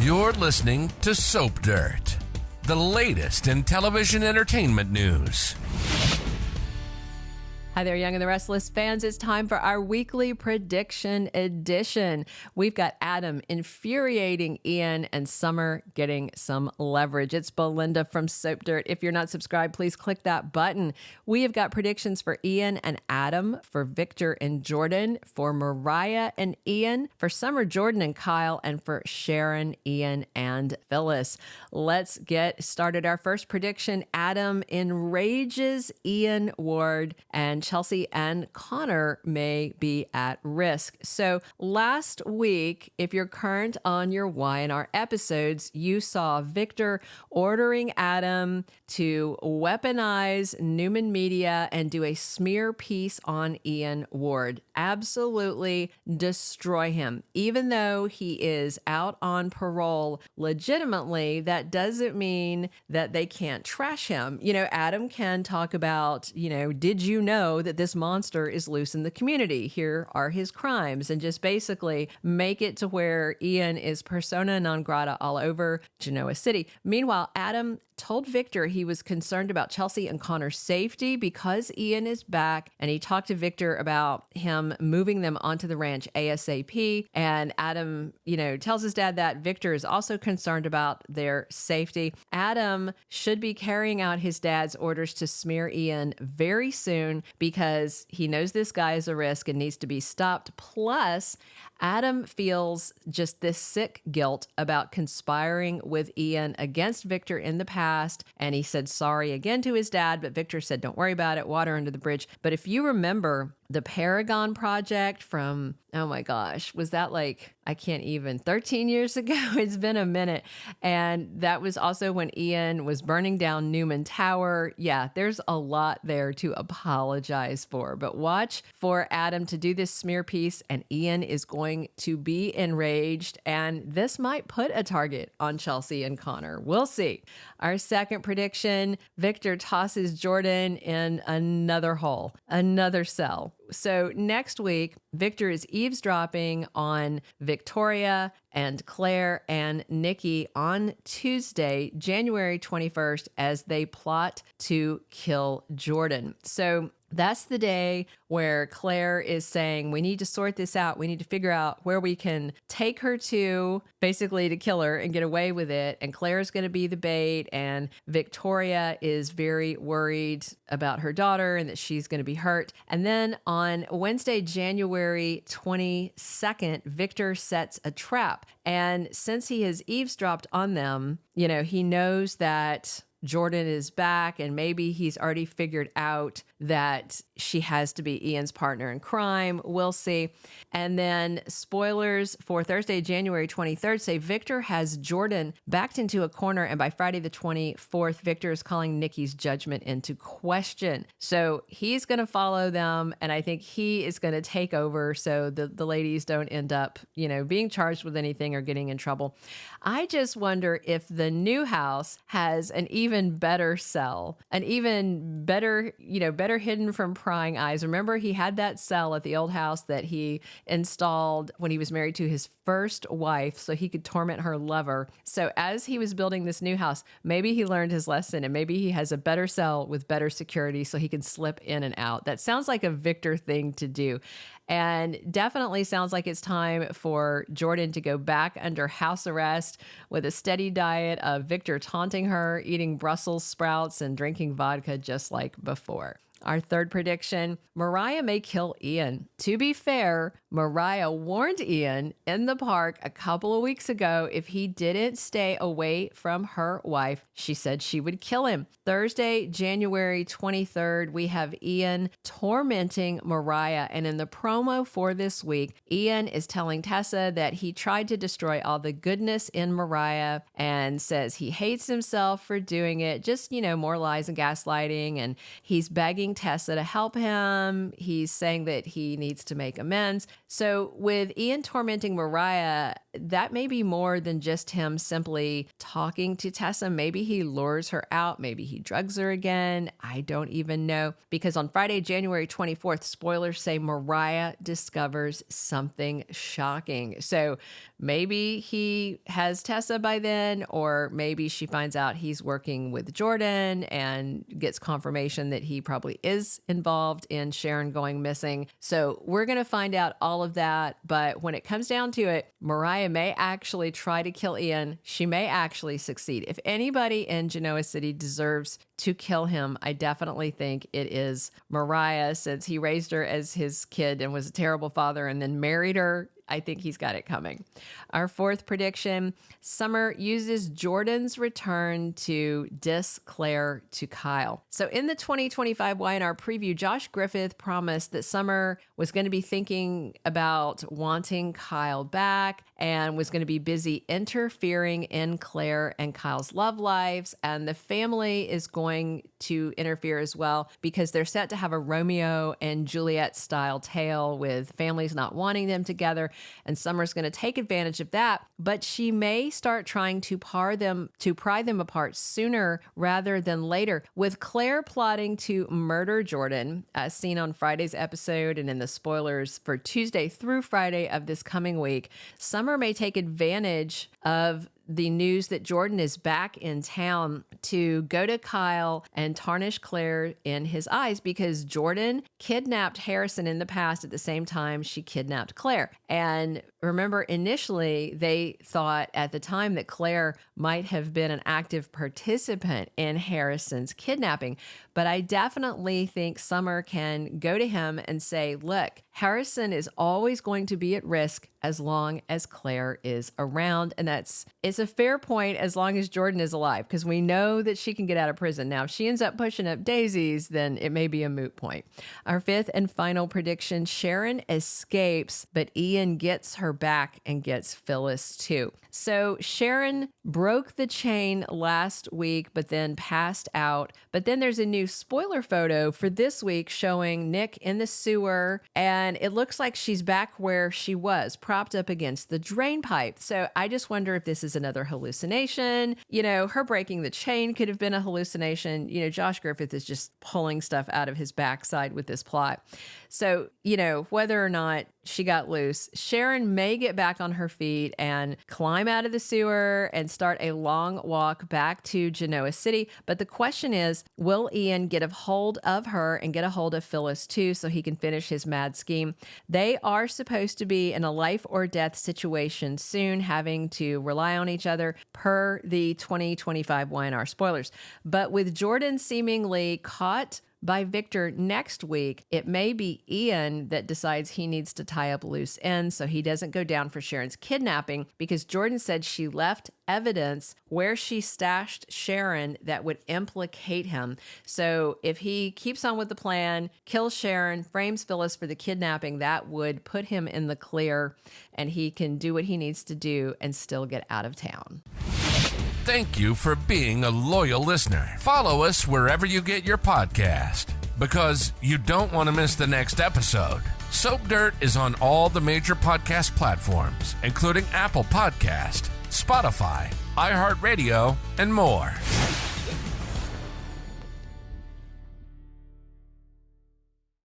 You're listening to Soap Dirt, the latest in television entertainment news. Hi there, Young and the Restless fans. It's time for our weekly prediction edition. We've got Adam infuriating Ian and Summer getting some leverage. It's Belinda from Soap Dirt. If you're not subscribed, please click that button. We have got predictions for Ian and Adam, for Victor and Jordan, for Mariah and Ian, for Summer, Jordan and Kyle, and for Sharon, Ian, and Phyllis. Let's get started. Our first prediction, Adam enrages Ian Ward, and Chelsea and Connor may be at risk. So last week, if you're current on your Y&R episodes, you saw Victor ordering Adam to weaponize Newman Media and do a smear piece on Ian Ward. Absolutely destroy him. Even though he is out on parole legitimately, that doesn't mean that they can't trash him. You know, Adam can talk about, did you know that this monster is loose in the community? Here are his crimes, and just basically make it to where Ian is persona non grata all over Genoa City. Meanwhile, Adam told Victor he was concerned about Chelsea and Connor's safety because Ian is back, and he talked to Victor about him moving them onto the ranch ASAP. And Adam, tells his dad that Victor is also concerned about their safety. Adam should be carrying out his dad's orders to smear Ian very soon because he knows this guy is a risk and needs to be stopped. Plus, Adam feels just this sick guilt about conspiring with Ian against Victor in the past, and he said sorry again to his dad, but Victor said, don't worry about it, water under the bridge. But if you remember the Paragon Project from, oh my gosh, was that 13 years ago? It's been a minute. And that was also when Ian was burning down Newman Tower. Yeah, there's a lot there to apologize for. But watch for Adam to do this smear piece, and Ian is going to be enraged. And this might put a target on Chelsea and Connor. We'll see. Our second prediction, Victor tosses Jordan in another hole, another cell. So next week, Victor is eavesdropping on Victoria and Claire and Nikki on Tuesday, January 21st, as they plot to kill Jordan. So that's the day where Claire is saying, we need to sort this out. We need to figure out where we can take her to, basically to kill her and get away with it. And Claire's going to be the bait. And Victoria is very worried about her daughter and that she's going to be hurt. And then on Wednesday, January 22nd, Victor sets a trap. And since he has eavesdropped on them, he knows that Jordan is back, and maybe he's already figured out that she has to be Ian's partner in crime. We'll see. And then spoilers for Thursday, January 23rd say Victor has Jordan backed into a corner, and by Friday the 24th, Victor is calling Nikki's judgment into question. So he's going to follow them, and I think he is going to take over so the ladies don't end up, being charged with anything or getting in trouble. I just wonder if the new house has an even better cell, an even better, better hidden from prying eyes. Remember, he had that cell at the old house that he installed when he was married to his first wife so he could torment her lover. So as he was building this new house, maybe he learned his lesson, and maybe he has a better cell with better security so he can slip in and out. That sounds like a Victor thing to do. And definitely sounds like it's time for Jordan to go back under house arrest with a steady diet of Victor taunting her, eating Brussels sprouts, and drinking vodka just like before. Our third prediction, Mariah may kill Ian. To be fair, Mariah warned Ian in the park a couple of weeks ago if he didn't stay away from her wife, she said she would kill him. Thursday, January 23rd, we have Ian tormenting Mariah. And in the promo for this week, Ian is telling Tessa that he tried to destroy all the goodness in Mariah and says he hates himself for doing it. Just, more lies and gaslighting. And he's begging Tessa to help him. He's saying that he needs to make amends. So with Ian tormenting Mariah, that may be more than just him simply talking to Tessa. Maybe he lures her out. Maybe he drugs her again. I don't even know. Because on Friday, January 24th, spoilers say Mariah discovers something shocking. So maybe he has Tessa by then, or maybe she finds out he's working with Jordan and gets confirmation that he probably is involved in Sharon going missing. So we're going to find out all of that. But when it comes down to it, Mariah may actually try to kill Ian. She may actually succeed. If anybody in Genoa City deserves to kill him, I definitely think it is Mariah, since he raised her as his kid and was a terrible father and then married her. I think he's got it coming. Our fourth prediction, Summer uses Jordan's return to diss Claire to Kyle. So in the 2025 Y&R preview, Josh Griffith promised that Summer was going to be thinking about wanting Kyle back and was going to be busy interfering in Claire and Kyle's love lives. And the family is going to interfere as well because they're set to have a Romeo and Juliet style tale with families not wanting them together. And Summer's going to take advantage of that, but she may start trying to pry them apart sooner rather than later, with Claire plotting to murder Jordan, as seen on Friday's episode and in the spoilers for Tuesday through Friday of this coming week. Summer may take advantage of the news that Jordan is back in town to go to Kyle and tarnish Claire in his eyes, because Jordan kidnapped Harrison in the past at the same time she kidnapped Claire. And remember, initially, they thought at the time that Claire might have been an active participant in Harrison's kidnapping. But I definitely think Summer can go to him and say, look, Harrison is always going to be at risk as long as Claire is around. And it's a fair point as long as Jordan is alive, because we know that she can get out of prison. Now, if she ends up pushing up daisies, then it may be a moot point. Our fifth and final prediction, Sharon escapes, but Ian gets her back and gets Phyllis too. So Sharon broke the chain last week, but then passed out. But then there's a new spoiler photo for this week showing Nick in the sewer, and it looks like she's back where she was, propped up against the drain pipe. So I just wonder if this is another hallucination. You know, her breaking the chain could have been a hallucination. You know, Josh Griffith is just pulling stuff out of his backside with this plot. So, you know, whether or not she got loose, Sharon may get back on her feet and climb out of the sewer and start a long walk back to Genoa City. But the question is, will Ian get a hold of her and get a hold of Phyllis too, so he can finish his mad scheme? They are supposed to be in a life or death situation soon, having to rely on each other per the 2025 Y&R spoilers. But with Jordan seemingly caught by Victor next week, it may be Ian that decides he needs to tie up loose ends so he doesn't go down for Sharon's kidnapping, because Jordan said she left evidence where she stashed Sharon that would implicate him. So if he keeps on with the plan, kills Sharon, frames Phyllis for the kidnapping, that would put him in the clear and he can do what he needs to do and still get out of town. Thank you for being a loyal listener. Follow us wherever you get your podcast, because you don't want to miss the next episode. Soap Dirt is on all the major podcast platforms, including Apple Podcast, Spotify, iHeartRadio, and more.